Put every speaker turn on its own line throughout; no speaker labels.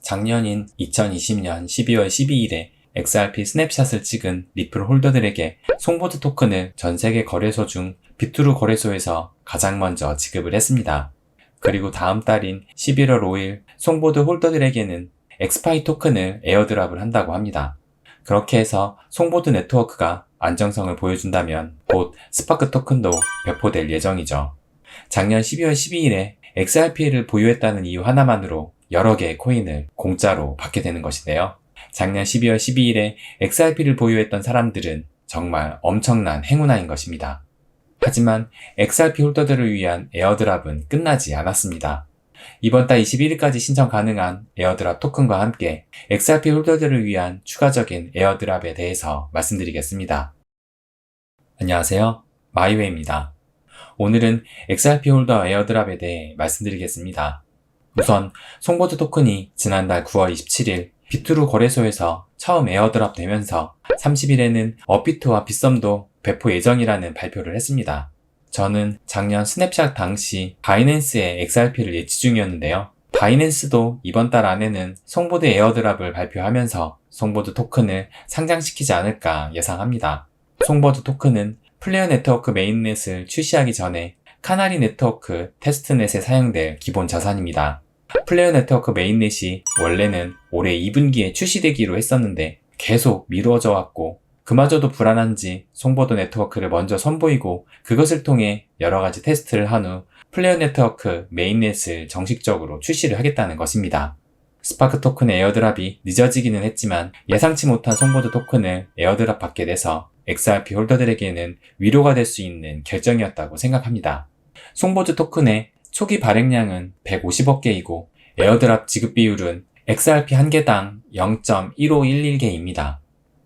작년인 2020년 12월 12일에 XRP 스냅샷을 찍은 리플 홀더들에게 송보드 토큰을 전세계 거래소 중 비트루 거래소에서 가장 먼저 지급을 했습니다. 그리고 다음 달인 11월 5일 송보드 홀더들에게는 엑스파이 토큰을 에어드랍을 한다고 합니다. 그렇게 해서 송보드 네트워크가 안정성을 보여준다면 곧 스파크 토큰도 배포될 예정이죠. 작년 12월 12일에 XRP를 보유했다는 이유 하나만으로 여러 개의 코인을 공짜로 받게 되는 것인데요. 작년 12월 12일에 XRP를 보유했던 사람들은 정말 엄청난 행운아인 것입니다. 하지만 XRP 홀더들을 위한 에어드랍은 끝나지 않았습니다. 이번 달 21일까지 신청 가능한 에어드랍 토큰과 함께 XRP 홀더들을 위한 추가적인 에어드랍에 대해서 말씀드리겠습니다. 안녕하세요. 마이웨이입니다. 오늘은 XRP 홀더 에어드랍에 대해 말씀드리겠습니다. 우선 송보드 토큰이 지난달 9월 27일 비트루 거래소에서 처음 에어드랍 되면서 30일에는 업비트와 빗썸도 배포 예정이라는 발표를 했습니다. 저는 작년 스냅샷 당시 바이낸스의 XRP를 예치 중이었는데요. 바이낸스도 이번 달 안에는 송보드 에어드랍을 발표하면서 송보드 토큰을 상장시키지 않을까 예상합니다. 송보드 토큰은 플레어 네트워크 메인넷을 출시하기 전에 카나리 네트워크 테스트넷에 사용될 기본 자산입니다. 플레어 네트워크 메인넷이 원래는 올해 2분기에 출시되기로 했었는데 계속 미루어져 왔고 그마저도 불안한지 송보드 네트워크를 먼저 선보이고 그것을 통해 여러가지 테스트를 한 후 플레어 네트워크 메인넷을 정식적으로 출시를 하겠다는 것입니다. 스파크 토큰의 에어드랍이 늦어지기는 했지만 예상치 못한 송보드 토큰을 에어드랍 받게 돼서 XRP 홀더들에게는 위로가 될 수 있는 결정이었다고 생각합니다. 송보드 토큰의 초기 발행량은 150억 개이고 에어드랍 지급 비율은 XRP 한 개당 0.1511개입니다.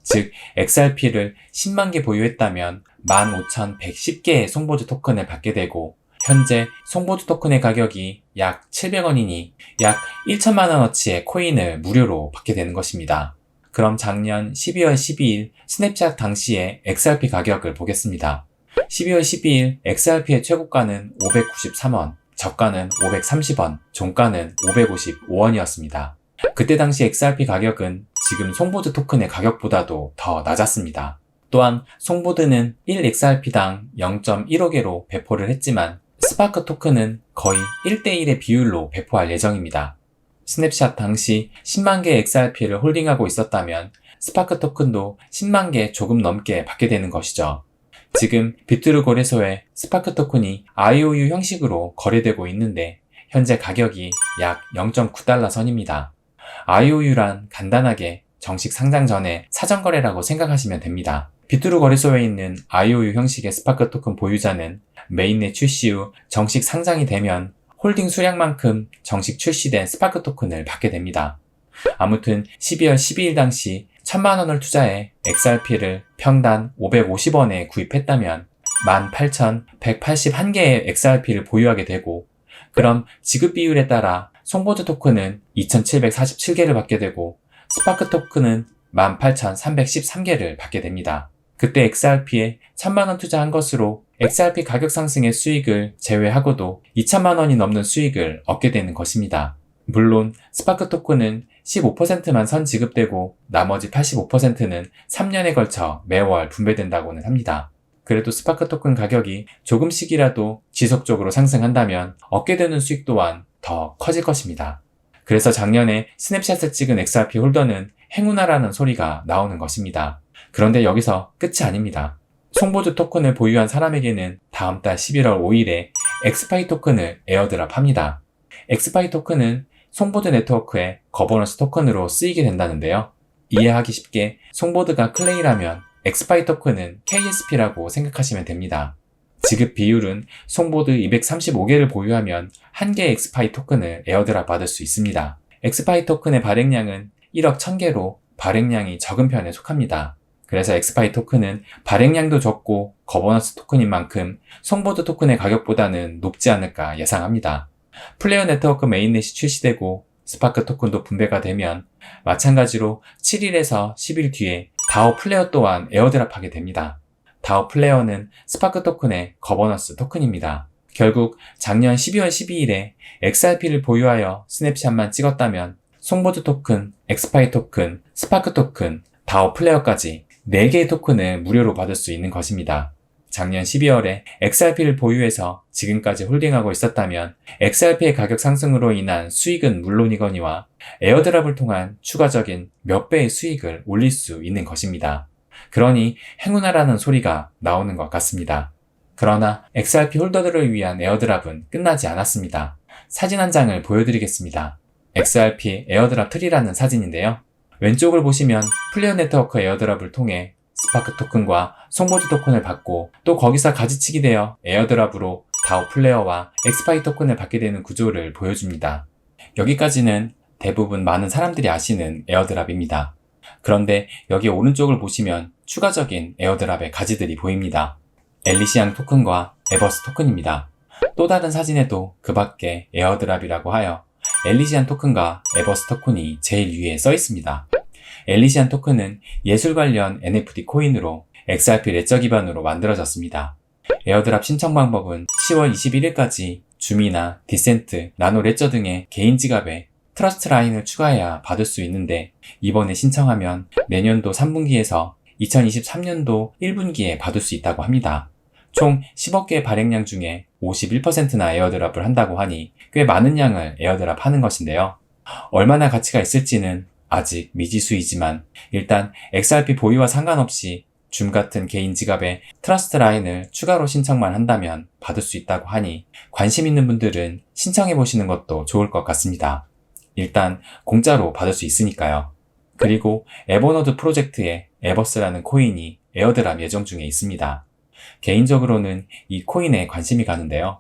즉 XRP를 10만 개 보유했다면 15,110개의 송보드 토큰을 받게 되고 현재 송보드 토큰의 가격이 약 700원이니 약 1천만 원어치의 코인을 무료로 받게 되는 것입니다. 그럼 작년 12월 12일 스냅샷 당시의 XRP 가격을 보겠습니다. 12월 12일 XRP의 최고가는 593원, 저가는 530원, 종가는 555원이었습니다. 그때 당시 XRP 가격은 지금 송보드 토큰의 가격보다도 더 낮았습니다. 또한 송보드는 1XRP당 0.15개로 배포를 했지만 스파크 토큰은 거의 1대1의 비율로 배포할 예정입니다. 스냅샷 당시 10만 개의 XRP를 홀딩하고 있었다면 스파크 토큰도 10만 개 조금 넘게 받게 되는 것이죠. 지금 비트루 거래소에 스파크 토큰이 IOU 형식으로 거래되고 있는데 현재 가격이 약 0.9달러 선입니다. IOU란 간단하게 정식 상장 전에 사전거래라고 생각하시면 됩니다. 비트루 거래소에 있는 IOU 형식의 스파크 토큰 보유자는 메인넷 출시 후 정식 상장이 되면 홀딩 수량만큼 정식 출시된 스파크 토큰을 받게 됩니다. 아무튼 12월 12일 당시 1000만 원을 투자해 XRP를 평단 550원에 구입했다면 18,181개의 XRP를 보유하게 되고 그럼 지급 비율에 따라 송보드 토큰은 2,747개를 받게 되고 스파크 토큰은 18,313개를 받게 됩니다. 그때 XRP에 1000만 원 투자한 것으로 XRP 가격 상승의 수익을 제외하고도 2천만 원이 넘는 수익을 얻게 되는 것입니다. 물론 스파크 토큰은 15%만 선 지급되고 나머지 85%는 3년에 걸쳐 매월 분배된다고는 합니다. 그래도 스파크 토큰 가격이 조금씩이라도 지속적으로 상승한다면 얻게 되는 수익 또한 더 커질 것입니다. 그래서 작년에 스냅샷을 찍은 XRP 홀더는 행운아라는 소리가 나오는 것입니다. 그런데 여기서 끝이 아닙니다. 송보드 토큰을 보유한 사람에게는 다음 달 11월 5일에 엑스파이 토큰을 에어드랍합니다. 엑스파이 토큰은 송보드 네트워크의 거버넌스 토큰으로 쓰이게 된다는데요. 이해하기 쉽게 송보드가 클레이라면 엑스파이 토큰은 KSP라고 생각하시면 됩니다. 지급 비율은 송보드 235개를 보유하면 1개의 엑스파이 토큰을 에어드랍 받을 수 있습니다. 엑스파이 토큰의 발행량은 1억 1000개로 발행량이 적은 편에 속합니다. 그래서 엑스파이 토큰은 발행량도 적고 거버넌스 토큰인 만큼 송보드 토큰의 가격보다는 높지 않을까 예상합니다. 플레어 네트워크 메인넷이 출시되고 스파크 토큰도 분배가 되면 마찬가지로 7일에서 10일 뒤에 다오 플레어 또한 에어드랍하게 됩니다. 다오 플레어는 스파크 토큰의 거버넌스 토큰입니다. 결국 작년 12월 12일에 XRP를 보유하여 스냅샷만 찍었다면 송보드 토큰, 엑스파이 토큰, 스파크 토큰, 다오 플레어까지 4개의 토큰을 무료로 받을 수 있는 것입니다. 작년 12월에 XRP를 보유해서 지금까지 홀딩하고 있었다면 XRP의 가격 상승으로 인한 수익은 물론이거니와 에어드랍을 통한 추가적인 몇 배의 수익을 올릴 수 있는 것입니다. 그러니 행운아라는 소리가 나오는 것 같습니다. 그러나 XRP 홀더들을 위한 에어드랍은 끝나지 않았습니다. 사진 한 장을 보여드리겠습니다. XRP 에어드랍 트리라는 사진인데요. 왼쪽을 보시면 플레어 네트워크 에어드랍을 통해 스파크 토큰과 송보드 토큰을 받고 또 거기서 가지치기 되어 에어드랍으로 다오 플레어와 엑스파이 토큰을 받게 되는 구조를 보여줍니다. 여기까지는 대부분 많은 사람들이 아시는 에어드랍입니다. 그런데 여기 오른쪽을 보시면 추가적인 에어드랍의 가지들이 보입니다. 엘리시앙 토큰과 에버스 토큰입니다. 또 다른 사진에도 그 밖에 에어드랍이라고 하여 엘리시안 토큰과 에버스 토큰이 제일 위에 써 있습니다. 엘리시안 토큰은 예술 관련 NFT 코인으로 XRP 레저 기반으로 만들어졌습니다. 에어드랍 신청 방법은 10월 21일까지 줌이나 디센트, 나노 레저 등의 개인 지갑에 트러스트 라인을 추가해야 받을 수 있는데 이번에 신청하면 내년도 3분기에서 2023년도 1분기에 받을 수 있다고 합니다. 총 10억 개의 발행량 중에 51%나 에어드랍을 한다고 하니 꽤 많은 양을 에어드랍 하는 것인데요. 얼마나 가치가 있을지는 아직 미지수이지만 일단 XRP 보유와 상관없이 줌 같은 개인 지갑에 트러스트 라인을 추가로 신청만 한다면 받을 수 있다고 하니 관심 있는 분들은 신청해 보시는 것도 좋을 것 같습니다. 일단 공짜로 받을 수 있으니까요. 그리고 에버노드 프로젝트에 에버스라는 코인이 에어드랍 예정 중에 있습니다. 개인적으로는 이 코인에 관심이 가는데요.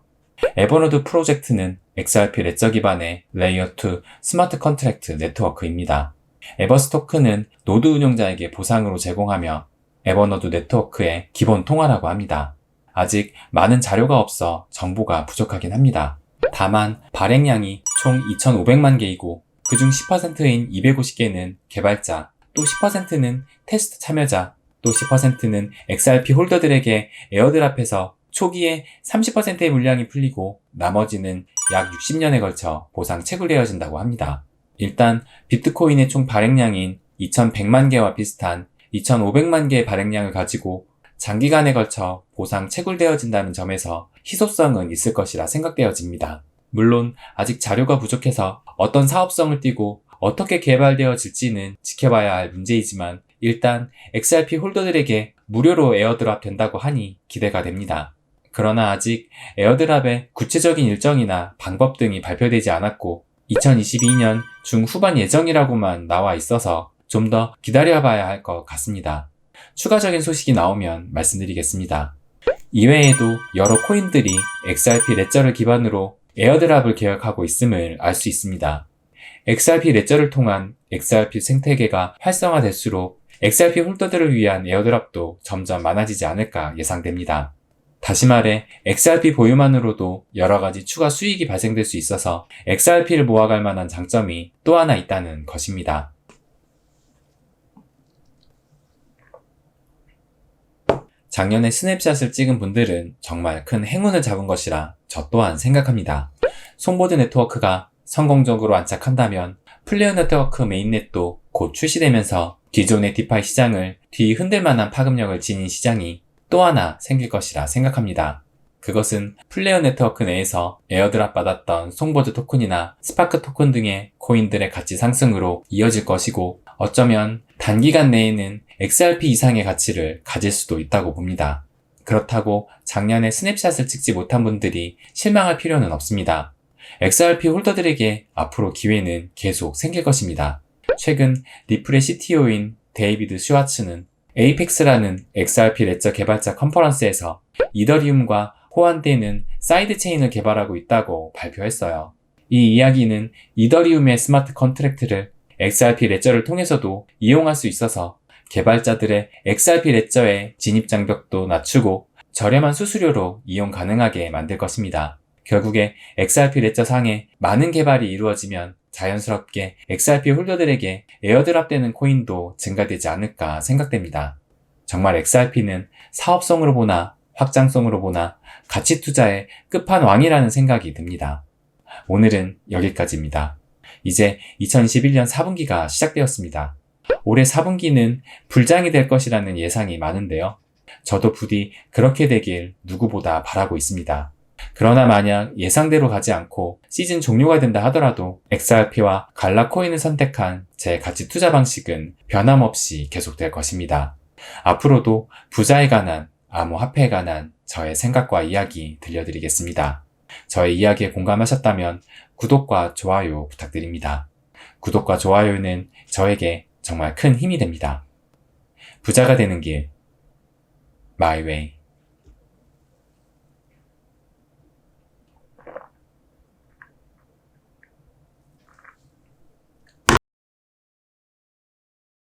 에버노드 프로젝트는 XRP 레저 기반의 레이어 2 스마트 컨트랙트 네트워크입니다. 에버스 토큰은 노드 운영자에게 보상으로 제공하며 에버노드 네트워크의 기본 통화라고 합니다. 아직 많은 자료가 없어 정보가 부족하긴 합니다. 다만 발행량이 총 2,500만 개이고 그중 10%인 250개는 개발자, 또 10%는 테스트 참여자, 또 10%는 XRP 홀더들에게 에어드랍해서 초기에 30%의 물량이 풀리고 나머지는 약 60년에 걸쳐 보상 채굴되어진다고 합니다. 일단 비트코인의 총 발행량인 2,100만 개와 비슷한 2,500만 개의 발행량을 가지고 장기간에 걸쳐 보상 채굴되어진다는 점에서 희소성은 있을 것이라 생각되어집니다. 물론 아직 자료가 부족해서 어떤 사업성을 띠고 어떻게 개발되어질지는 지켜봐야 할 문제이지만 일단 XRP 홀더들에게 무료로 에어드랍 된다고 하니 기대가 됩니다. 그러나 아직 에어드랍의 구체적인 일정이나 방법 등이 발표되지 않았고 2022년 중후반 예정이라고만 나와 있어서 좀 더 기다려봐야 할 것 같습니다. 추가적인 소식이 나오면 말씀드리겠습니다. 이외에도 여러 코인들이 XRP 레저를 기반으로 에어드랍을 계획하고 있음을 알 수 있습니다. XRP 레저를 통한 XRP 생태계가 활성화될수록 XRP 홀더들을 위한 에어드랍도 점점 많아지지 않을까 예상됩니다. 다시 말해 XRP 보유만으로도 여러가지 추가 수익이 발생될 수 있어서 XRP를 모아갈 만한 장점이 또 하나 있다는 것입니다. 작년에 스냅샷을 찍은 분들은 정말 큰 행운을 잡은 것이라 저 또한 생각합니다. 송보드 네트워크가 성공적으로 안착한다면 플레어 네트워크 메인넷도 곧 출시되면서 기존의 디파이 시장을 뒤흔들 만한 파급력을 지닌 시장이 또 하나 생길 것이라 생각합니다. 그것은 플레어 네트워크 내에서 에어드랍 받았던 송보드 토큰이나 스파크 토큰 등의 코인들의 가치 상승으로 이어질 것이고 어쩌면 단기간 내에는 XRP 이상의 가치를 가질 수도 있다고 봅니다. 그렇다고 작년에 스냅샷을 찍지 못한 분들이 실망할 필요는 없습니다. XRP 홀더들에게 앞으로 기회는 계속 생길 것입니다. 최근 리플의 CTO인 데이비드 슈와츠는 에이펙스라는 XRP 레저 개발자 컨퍼런스에서 이더리움과 호환되는 사이드 체인을 개발하고 있다고 발표했어요. 이 이야기는 이더리움의 스마트 컨트랙트를 XRP 레저를 통해서도 이용할 수 있어서 개발자들의 XRP 레저의 진입 장벽도 낮추고 저렴한 수수료로 이용 가능하게 만들 것입니다. 결국에 XRP 레저 상에 많은 개발이 이루어지면 자연스럽게 XRP 홀더들에게 에어드랍되는 코인도 증가되지 않을까 생각됩니다. 정말 XRP는 사업성으로 보나 확장성으로 보나 가치 투자의 끝판왕이라는 생각이 듭니다. 오늘은 여기까지입니다. 이제 2021년 4분기가 시작되었습니다. 올해 4분기는 불장이 될 것이라는 예상이 많은데요. 저도 부디 그렇게 되길 누구보다 바라고 있습니다. 그러나 만약 예상대로 가지 않고 시즌 종료가 된다 하더라도 XRP와 갈라코인을 선택한 제 가치 투자 방식은 변함없이 계속될 것입니다. 앞으로도 부자에 관한, 암호화폐에 관한 저의 생각과 이야기 들려드리겠습니다. 저의 이야기에 공감하셨다면 구독과 좋아요 부탁드립니다. 구독과 좋아요는 저에게 정말 큰 힘이 됩니다. 부자가 되는 길, My Way.